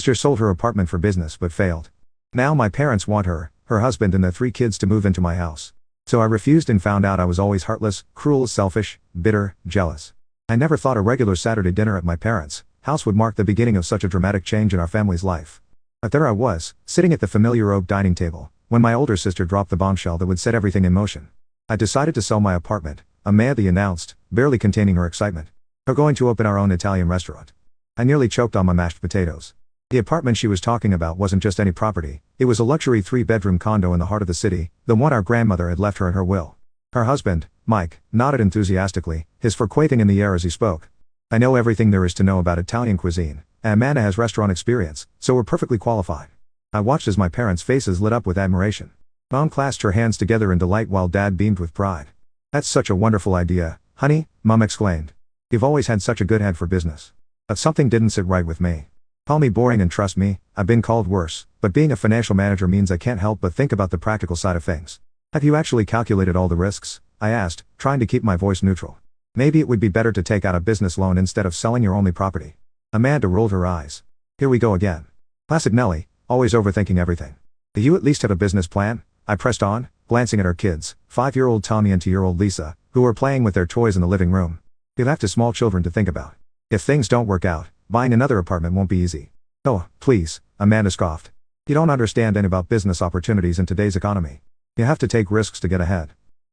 Sister sold her apartment for business but failed. Now my parents want her husband and their 3 kids to move into my house. So I refused and found out I was always heartless, cruel, selfish, bitter, jealous. I never thought a regular Saturday dinner at my parents' house would mark the beginning of such a dramatic change in our family's life. But there I was, sitting at the familiar oak dining table, when my older sister dropped the bombshell that would set everything in motion. I decided to sell my apartment, Amanda announced, barely containing her excitement. We're going to open our own Italian restaurant. I nearly choked on my mashed potatoes. The apartment she was talking about wasn't just any property, it was a luxury 3-bedroom condo in the heart of the city, the one our grandmother had left her in her will. Her husband, Mike, nodded enthusiastically, his fur quaking in the air as he spoke. I know everything there is to know about Italian cuisine, and Amanda has restaurant experience, so we're perfectly qualified. I watched as my parents' faces lit up with admiration. Mom clasped her hands together in delight while Dad beamed with pride. That's such a wonderful idea, honey, Mom exclaimed. You've always had such a good head for business. But something didn't sit right with me. Call me boring and trust me, I've been called worse, but being a financial manager means I can't help but think about the practical side of things. Have you actually calculated all the risks? I asked, trying to keep my voice neutral. Maybe it would be better to take out a business loan instead of selling your only property. Amanda rolled her eyes. Here we go again. Classic Nellie, always overthinking everything. Do you at least have a business plan? I pressed on, glancing at our kids, 5-year-old Tommy and 2-year-old Lisa, who were playing with their toys in the living room. We left as small children to think about. If things don't work out, buying another apartment won't be easy. Oh, please, Amanda scoffed. You don't understand any about business opportunities in today's economy. You have to take risks to get ahead.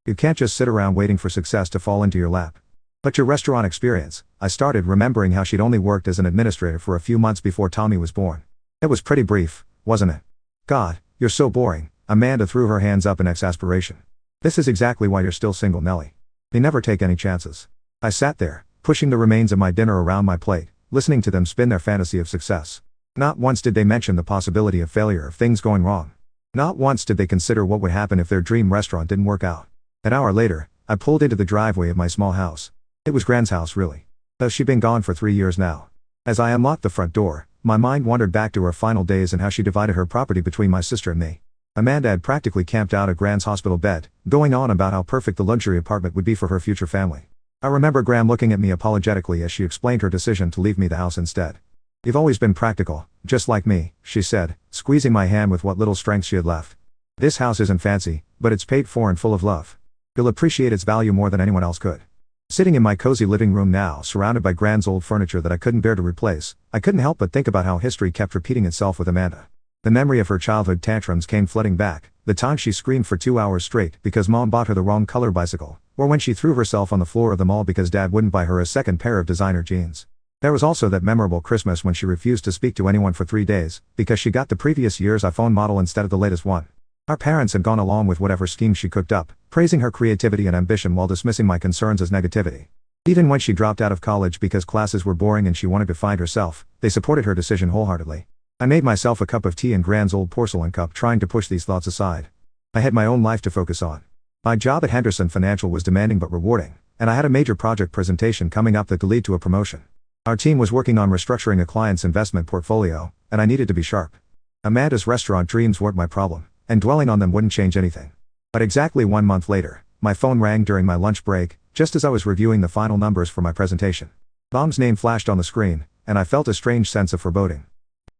You can't just sit around waiting for success to fall into your lap. But your restaurant experience, I started, remembering how she'd only worked as an administrator for a few months before Tommy was born. It was pretty brief, wasn't it? God, you're so boring, Amanda threw her hands up in exasperation. This is exactly why you're still single, Nellie. You never take any chances. I sat there, pushing the remains of my dinner around my plate, listening to them spin their fantasy of success. Not once did they mention the possibility of failure, of things going wrong. Not once did they consider what would happen if their dream restaurant didn't work out. An hour later, I pulled into the driveway of my small house. It was Gran's house, really. Though she'd been gone for 3 years now. As I unlocked the front door, my mind wandered back to her final days and how she divided her property between my sister and me. Amanda had practically camped out at Gran's hospital bed, going on about how perfect the luxury apartment would be for her future family. I remember Gran looking at me apologetically as she explained her decision to leave me the house instead. You've always been practical, just like me, she said, squeezing my hand with what little strength she had left. This house isn't fancy, but it's paid for and full of love. You'll appreciate its value more than anyone else could. Sitting in my cozy living room now, surrounded by Gran's old furniture that I couldn't bear to replace, I couldn't help but think about how history kept repeating itself with Amanda. The memory of her childhood tantrums came flooding back, the time she screamed for 2 hours straight because Mom bought her the wrong color bicycle, or when she threw herself on the floor of the mall because Dad wouldn't buy her a second pair of designer jeans. There was also that memorable Christmas when she refused to speak to anyone for 3 days, because she got the previous year's iPhone model instead of the latest one. Our parents had gone along with whatever scheme she cooked up, praising her creativity and ambition while dismissing my concerns as negativity. Even when she dropped out of college because classes were boring and she wanted to find herself, they supported her decision wholeheartedly. I made myself a cup of tea in Gran's old porcelain cup, trying to push these thoughts aside. I had my own life to focus on. My job at Henderson Financial was demanding but rewarding, and I had a major project presentation coming up that could lead to a promotion. Our team was working on restructuring a client's investment portfolio, and I needed to be sharp. Amanda's restaurant dreams weren't my problem, and dwelling on them wouldn't change anything. But exactly 1 month later, my phone rang during my lunch break, just as I was reviewing the final numbers for my presentation. Mom's name flashed on the screen, and I felt a strange sense of foreboding.